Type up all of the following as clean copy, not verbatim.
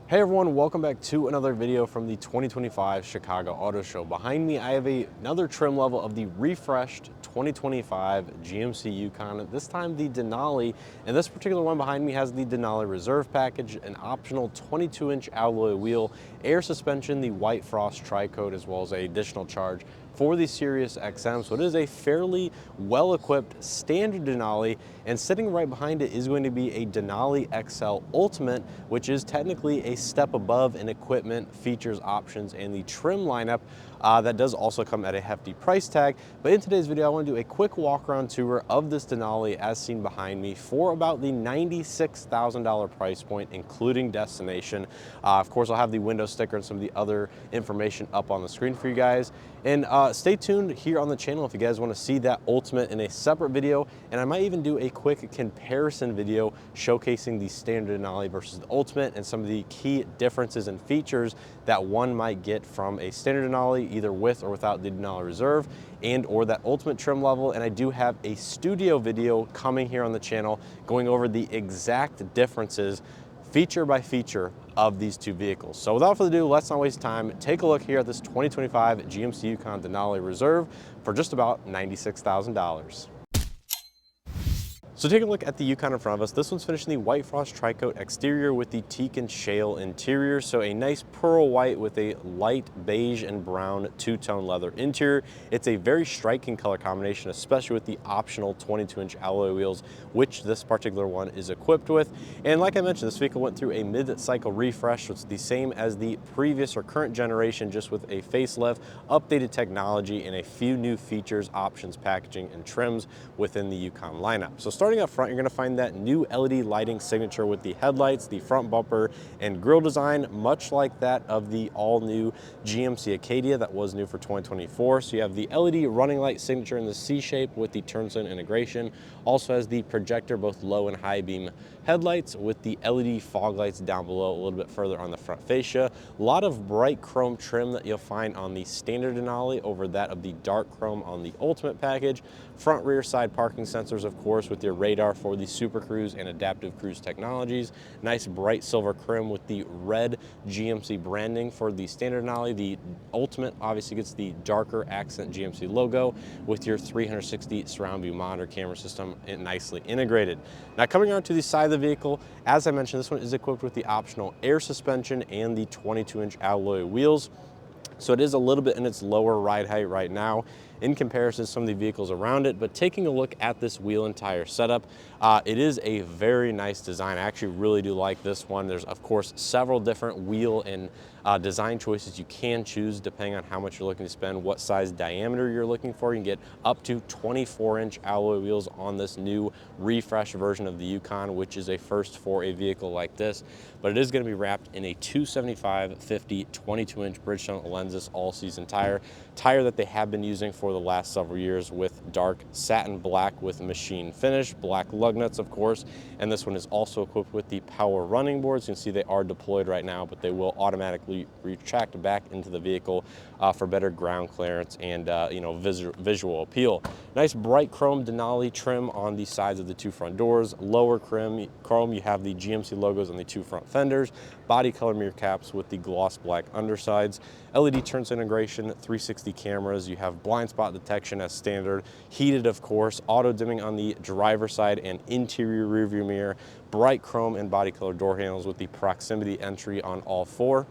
Hey everyone, welcome back to another video from the 2025 Chicago Auto Show. Behind me, I have another trim level of the refreshed 2025 GMC Yukon, this time the Denali, and this particular one behind me has the Denali Reserve Package, an optional 22-inch alloy wheel, air suspension, the White Frost Tricoat, as well as an additional charge for the Sirius XM. So it is a fairly well-equipped standard Denali, and sitting right behind it is going to be a Denali XL Ultimate, which is technically a step above in equipment, features, options, and the trim lineup. That does also come at a hefty price tag. But in today's video, I want to do a quick walk-around tour of this Denali as seen behind me for about the $96,000 price point, including destination. Of course, I'll have the window sticker and some of the other information up on the screen for you guys. And stay tuned here on the channel if you guys want to see that Ultimate in a separate video. And I might even do a quick comparison video showcasing the standard Denali versus the Ultimate and some of the key differences and features that one might get from a standard Denali, either with or without the Denali Reserve and or that Ultimate trim level. And I do have a studio video coming here on the channel going over the exact differences feature by feature of these two vehicles. So without further ado, let's not waste time. Take a look here at this 2025 GMC Yukon Denali Reserve for just about $96,000. So take a look at the Yukon in front of us. This one's finished in the White Frost Tricoat exterior with the Teak and Shale interior. So a nice pearl white with a light beige and brown two-tone leather interior. It's a very striking color combination, especially with the optional 22-inch alloy wheels, which this particular one is equipped with. And like I mentioned, this vehicle went through a mid-cycle refresh, so it's the same as the previous or current generation, just with a facelift, updated technology, and a few new features, options, packaging, and trims within the Yukon lineup. So starting up front, you're going to find that new LED lighting signature with the headlights, the front bumper, and grille design, much like that of the all-new GMC Acadia that was new for 2024. So you have the LED running light signature in the C shape with the turn signal integration. Also has the projector, both low and high beam headlights with the LED fog lights down below a little bit further on the front fascia. A lot of bright chrome trim that you'll find on the standard Denali over that of the dark chrome on the Ultimate package. Front rear side parking sensors, of course, with your radar for the Super Cruise and Adaptive Cruise technologies. Nice bright silver trim with the red GMC branding for the standard Denali. The Ultimate obviously gets the darker accent GMC logo with your 360 surround view monitor camera system nicely integrated. Now coming around to the side of the vehicle, as I mentioned, this one is equipped with the optional air suspension and the 22-inch alloy wheels. So it is a little bit in its lower ride height right now in comparison to some of the vehicles around it, but taking a look at this wheel and tire setup, it is a very nice design. I actually really do like this one. There's of course several different wheel and design choices you can choose depending on how much you're looking to spend, what size diameter you're looking for. You can get up to 24-inch alloy wheels on this new refreshed version of the Yukon, which is a first for a vehicle like this, but it is going to be wrapped in a 275/50 22-inch Bridgestone Lenses all-season tire that they have been using for the last several years with dark satin black with machine finish, black lug nuts of course, and this one is also equipped with the power running boards. You can see they are deployed right now, but they will automatically retract back into the vehicle for better ground clearance and visual appeal. Nice bright chrome Denali trim on the sides of the two front doors. Lower chrome, you have the GMC logos on the two front fenders. Body color mirror caps with the gloss black undersides. LED turn signal integration, 360 cameras. You have blind spot detection as standard. Heated, of course. Auto dimming on the driver's side and interior rear view mirror. Bright chrome and body color door handles with the proximity entry on all four.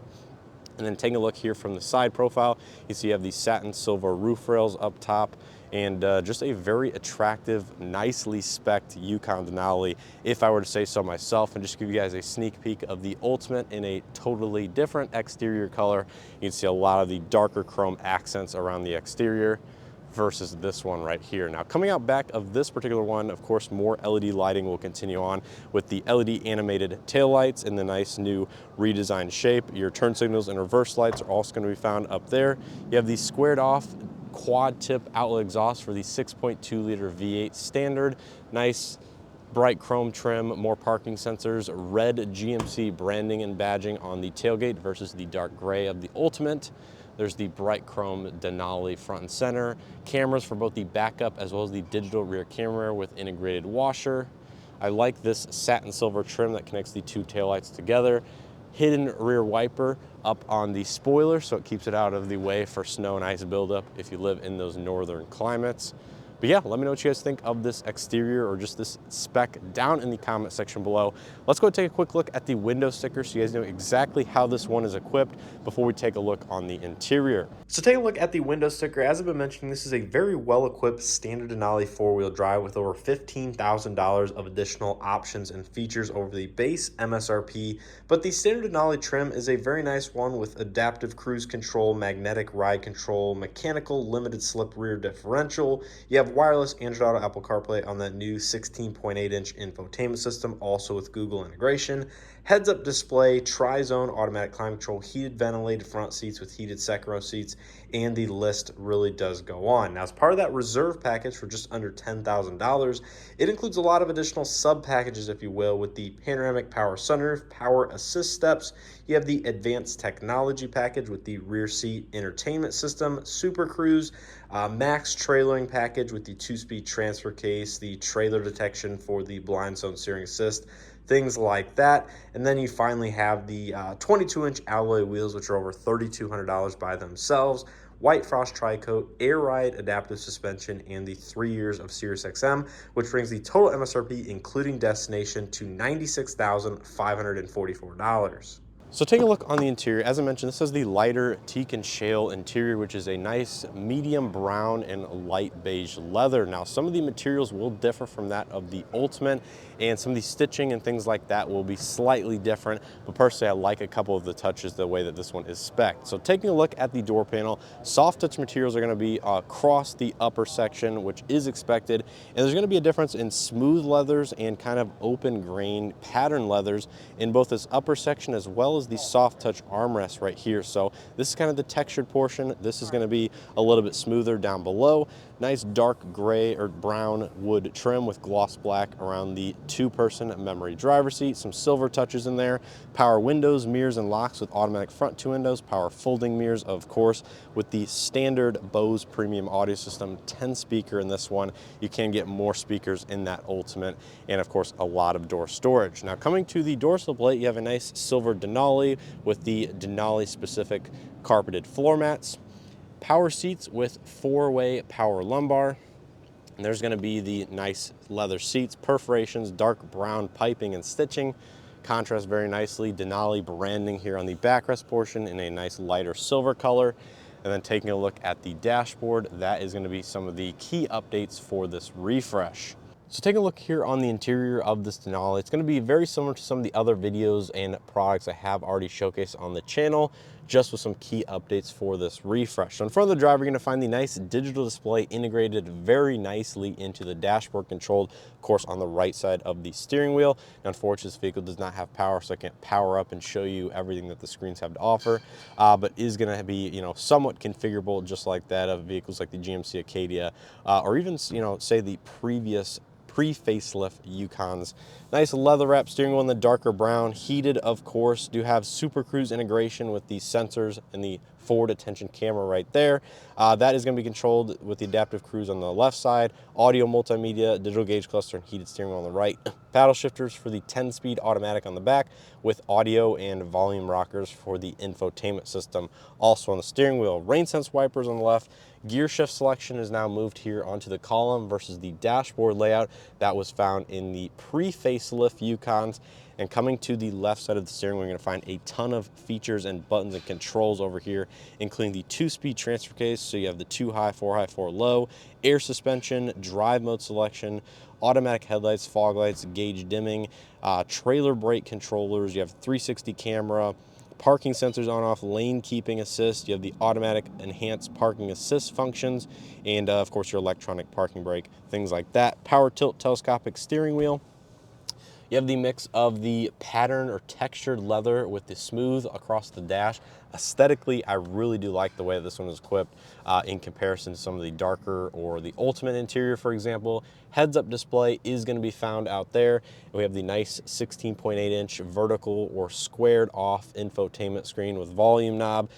And then taking a look here from the side profile, you see you have the satin silver roof rails up top, and just a very attractive, nicely spec'd Yukon Denali, if I were to say so myself. And just give you guys a sneak peek of the Ultimate in a totally different exterior color. You can see a lot of the darker chrome accents around the exterior versus this one right here. Now coming out back of this particular one, of course, more LED lighting will continue on with the LED animated taillights in the nice new redesigned shape. Your turn signals and reverse lights are also going to be found up there. You have the squared off quad tip outlet exhaust for the 6.2 liter V8 standard. Nice bright chrome trim, more parking sensors, red GMC branding and badging on the tailgate versus the dark gray of the Ultimate. There's the bright chrome Denali front and center, cameras for both the backup as well as the digital rear camera with integrated washer. I like this satin silver trim that connects the two taillights together. hidden rear wiper up on the spoiler, so it keeps it out of the way for snow and ice buildup if you live in those northern climates. But yeah, let me know what you guys think of this exterior or just this spec down in the comment section below. Let's go take a quick look at the window sticker so you guys know exactly how this one is equipped before we take a look on the interior. So take a look at the window sticker. As I've been mentioning, this is a very well-equipped standard Denali four-wheel drive with over $15,000 of additional options and features over the base MSRP. But the standard Denali trim is a very nice one with adaptive cruise control, magnetic ride control, mechanical limited slip rear differential. You have wireless Android Auto, Apple CarPlay on that new 16.8-inch infotainment system, also with Google integration. Heads-up display, tri-zone automatic climate control, heated ventilated front seats with heated second row seats, and the list really does go on. Now, as part of that reserve package for just under $10,000, it includes a lot of additional sub-packages, if you will, with the panoramic power sunroof, power assist steps. You have the advanced technology package with the rear seat entertainment system, Super Cruise, max trailering package with the 2-speed transfer case, the trailer detection for the blind zone steering assist, things like that. And then you finally have the 22-inch alloy wheels, which are over $3,200 by themselves, White Frost Tricoat, air ride adaptive suspension, and the 3 years of SiriusXM, which brings the total MSRP, including destination, to $96,544. So take a look on the interior. As I mentioned, this is the lighter Teak and Shale interior, which is a nice medium brown and light beige leather. Now, some of the materials will differ from that of the Ultimate, and some of the stitching and things like that will be slightly different, but personally, I like a couple of the touches the way that this one is spec'd. So taking a look at the door panel, soft touch materials are gonna be across the upper section, which is expected, and there's gonna be a difference in smooth leathers and kind of open grain pattern leathers in both this upper section as well as the soft touch armrest right here. So this is kind of the textured portion. This is going to be a little bit smoother down below. Nice dark gray or brown wood trim with gloss black around the 2-person memory driver's seat. Some silver touches in there. Power windows, mirrors, and locks with automatic front 2 windows. Power folding mirrors, of course, with the standard Bose premium audio system. 10 speaker in this one. You can get more speakers in that Ultimate, and of course a lot of door storage. Now, coming to the dorsal plate, you have a nice silver Denali with the Denali specific carpeted floor mats, power seats with 4-way power lumbar, and there's going to be the nice leather seats, perforations, dark brown piping and stitching, contrast very nicely. Denali branding here on the backrest portion in a nice lighter silver color. And then taking a look at the dashboard, that is going to be some of the key updates for this refresh. So take a look here on the interior of this Denali. It's going to be very similar to some of the other videos and products I have already showcased on the channel, just with some key updates for this refresh. So in front of the driver, you're going to find the nice digital display integrated very nicely into the dashboard, controlled, of course, on the right side of the steering wheel. Now, unfortunately, this vehicle does not have power, so I can't power up and show you everything that the screens have to offer, but is going to be, somewhat configurable, just like that of vehicles like the GMC Acadia, or even, say the previous pre-facelift Yukons. Nice leather wrap steering wheel in the darker brown, heated, of course. Do have Super Cruise integration with the sensors and the forward attention camera right there. That is going to be controlled with the adaptive cruise on the left side, audio multimedia, digital gauge cluster, and heated steering wheel on the right. Paddle shifters for the 10-speed automatic on the back, with audio and volume rockers for the infotainment system also on the steering wheel. Rain sense wipers on the left. Gear shift selection is now moved here onto the column versus the dashboard layout that was found in the pre-facelift Yukons. And coming to the left side of the steering wheel, you're going to find a ton of features and buttons and controls over here, including the 2-speed transfer case. So you have the 2 high, 4 high, 4 low, air suspension, drive mode selection, automatic headlights, fog lights, gauge dimming, trailer brake controllers. You have 360 camera, parking sensors on off, lane keeping assist. You have the automatic enhanced parking assist functions, and of course your electronic parking brake, things like that. Power tilt telescopic steering wheel. You have the mix of the pattern or textured leather with the smooth across the dash. Aesthetically, I really do like the way this one is equipped in comparison to some of the darker or the Ultimate interior, for example. Heads-up display is going to be found out there. And we have the nice 16.8-inch vertical or squared off infotainment screen with volume knob.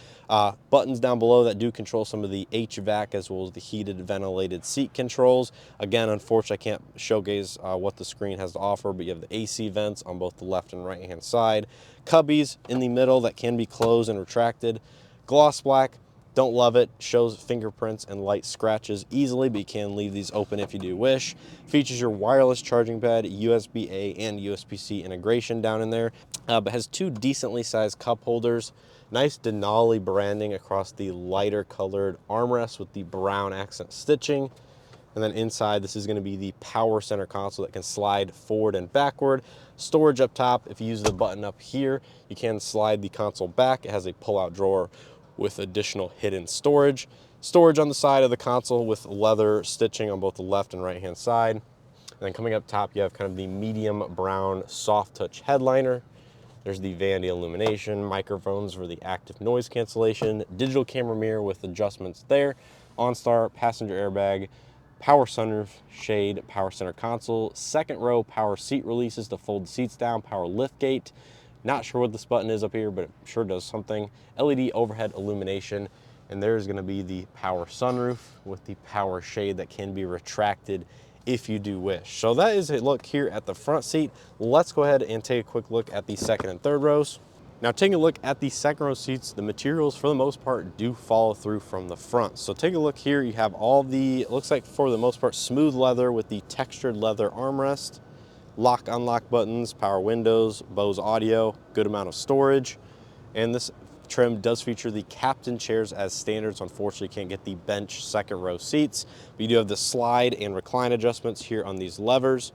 Buttons down below that do control some of the HVAC as well as the heated ventilated seat controls. Again, unfortunately, I can't showcase what the screen has to offer, but you have the AC vents on both the left and right hand side. Cubbies in the middle that can be closed and retracted. Gloss black, don't love it, shows fingerprints and light scratches easily, but you can leave these open if you do wish. Features your wireless charging pad, USB-A and USB-C integration down in there, but has two decently sized cup holders. Nice Denali branding across the lighter colored armrest with the brown accent stitching. And then inside, this is going to be the power center console that can slide forward and backward. Storage up top. If you use the button up here, you can slide the console back. It has a pull-out drawer with additional hidden storage. Storage on the side of the console with leather stitching on both the left and right hand side. And then coming up top, you have kind of the medium brown soft touch headliner. There's the Vandy illumination, microphones for the active noise cancellation, digital camera mirror with adjustments there, OnStar, passenger airbag, power sunroof, shade, power center console, second row power seat releases to fold the seats down, power lift gate. Not sure what this button is up here, but it sure does something. LED overhead illumination, and there's gonna be the power sunroof with the power shade that can be retracted if you do wish. So that is a look here at the front seat. Let's go ahead and take a quick look at the second and third rows. Now taking a look at the second row seats, the materials for the most part do follow through from the front. So take a look here, you have all the, it looks like for the most part, smooth leather with the textured leather armrest, lock unlock buttons, power windows, Bose audio, good amount of storage. And this trim does feature the captain chairs as standards. Unfortunately, can't get the bench second row seats, but you do have the slide and recline adjustments here on these levers.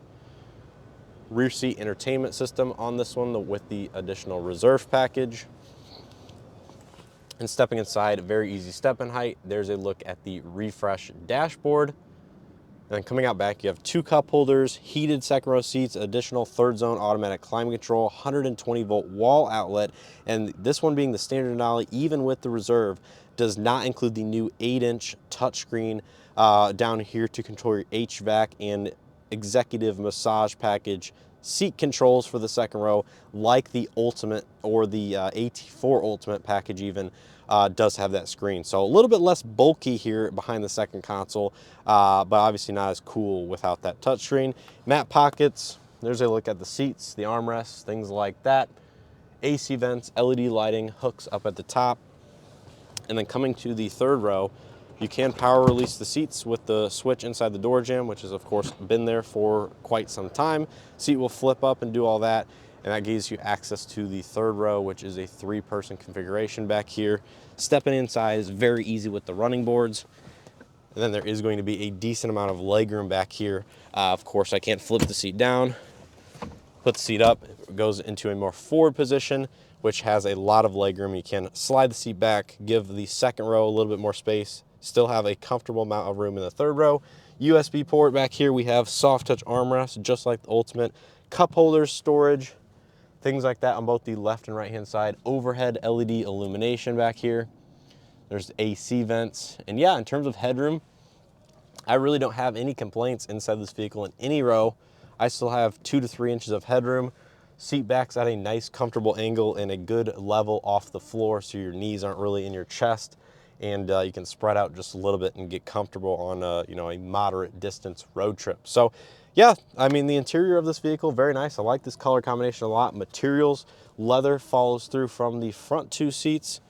Rear seat entertainment system on this one with the additional reserve package. And stepping inside, very easy step in height. There's a look at the refresh dashboard. And then coming out back, you have two cup holders, heated second row seats, additional third zone automatic climate control, 120 volt wall outlet. And this one being the standard Denali, even with the reserve, does not include the new 8-inch touchscreen down here to control your HVAC and executive massage package seat controls for the second row, like the Ultimate or the AT4 Ultimate package even does have that screen. So a little bit less bulky here behind the second console, but obviously not as cool without that touchscreen. Matte pockets, there's a look at the seats, the armrests, things like that. AC vents, LED lighting, hooks up at the top. And then coming to the third row, you can power release the seats with the switch inside the door jamb, which has of course been there for quite some time. Seat will flip up and do all that, and that gives you access to the third row, which is a 3-person configuration back here. Stepping inside is very easy with the running boards. And then there is going to be a decent amount of legroom back here. Of course, I can't flip the seat down. Put the seat up, it goes into a more forward position, which has a lot of legroom. You can slide the seat back, give the second row a little bit more space, still have a comfortable amount of room in the third row. USB port back here, we have soft touch armrests, just like the Ultimate. Cup holders, storage, things like that on both the left and right hand side. Overhead LED illumination back here. There's AC vents. And yeah, in terms of headroom, I really don't have any complaints inside this vehicle in any row. I still have 2 to 3 inches of headroom. Seat back's at a nice comfortable angle and a good level off the floor, so your knees aren't really in your chest, and you can spread out just a little bit and get comfortable on a moderate distance road trip. So yeah, I mean, the interior of this vehicle, very nice. I like this color combination a lot. Materials, leather follows through from the front 2 seats.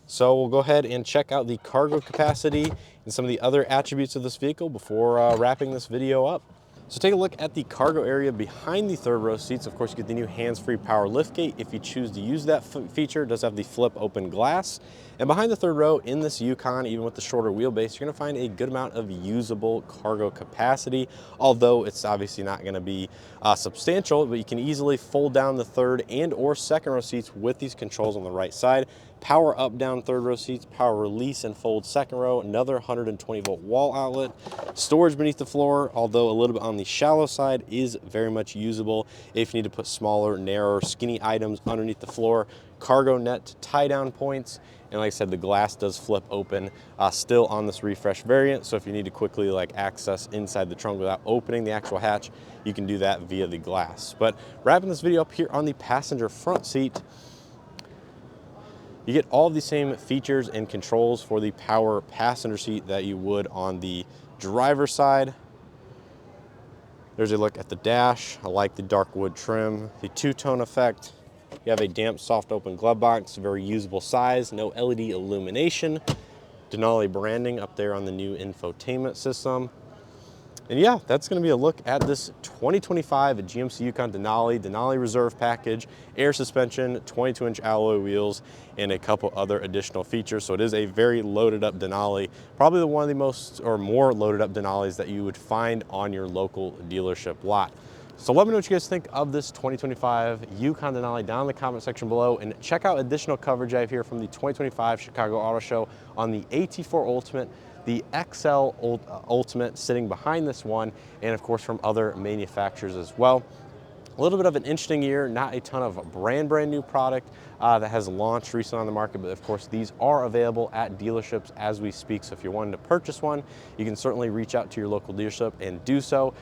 So we'll go ahead and check out the cargo capacity and some of the other attributes of this vehicle before wrapping this video up. So take a look at the cargo area behind the third row seats. Of course, you get the new hands-free power liftgate if you choose to use that feature. It does have the flip open glass. And behind the third row in this Yukon, even with the shorter wheelbase, you're gonna find a good amount of usable cargo capacity, although it's obviously not gonna be substantial, but you can easily fold down the third and or second row seats with these controls on the right side. Power up down third row seats, power release and fold second row, another 120 volt wall outlet. Storage beneath the floor, although a little bit on the shallow side, is very much usable if you need to put smaller, narrower, skinny items underneath the floor. Cargo net tie down points, and like I said, the glass does flip open still on this refresh variant, so if you need to quickly access inside the trunk without opening the actual hatch, you can do that via the glass. But wrapping this video up here on the passenger front seat, you get all the same features and controls for the power passenger seat that you would on the driver's side. There's a look at the dash. I like the dark wood trim, the two-tone effect. You have a damp, soft open glove box, very usable size, no LED illumination. Denali branding up there on the new infotainment system. And yeah, that's going to be a look at this 2025 GMC Yukon Denali Reserve Package, air suspension, 22-inch alloy wheels, and a couple other additional features. So it is a very loaded up Denali, probably one of the most or more loaded up Denalis that you would find on your local dealership lot. So let me know what you guys think of this 2025 Yukon Denali down in the comment section below, and check out additional coverage I have here from the 2025 Chicago Auto Show on the AT4 Ultimate, the XL Ultimate sitting behind this one, and of course from other manufacturers as well. A little bit of an interesting year, not a ton of brand new product that has launched recently on the market, but of course these are available at dealerships as we speak. So if you're wanting to purchase one, you can certainly reach out to your local dealership and do so.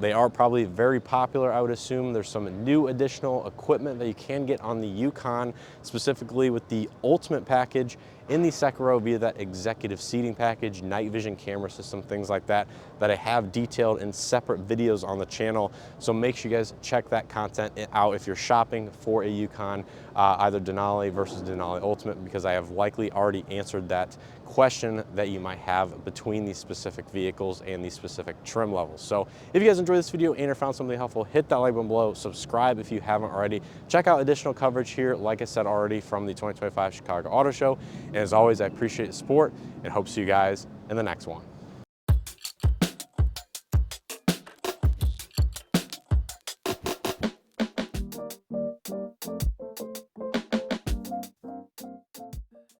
They are probably very popular, I would assume. There's some new additional equipment that you can get on the Yukon, specifically with the Ultimate package in the second row via that executive seating package, night vision camera system, things like that, that I have detailed in separate videos on the channel. So make sure you guys check that content out if you're shopping for a Yukon, either Denali versus Denali Ultimate, because I have likely already answered that question that you might have between these specific vehicles and these specific trim levels. So if you guys enjoyed this video and or found something helpful, hit that like button below, subscribe if you haven't already. Check out additional coverage here, like I said already, from the 2025 Chicago Auto Show. And as always, I appreciate the support and hope to see you guys in the next one.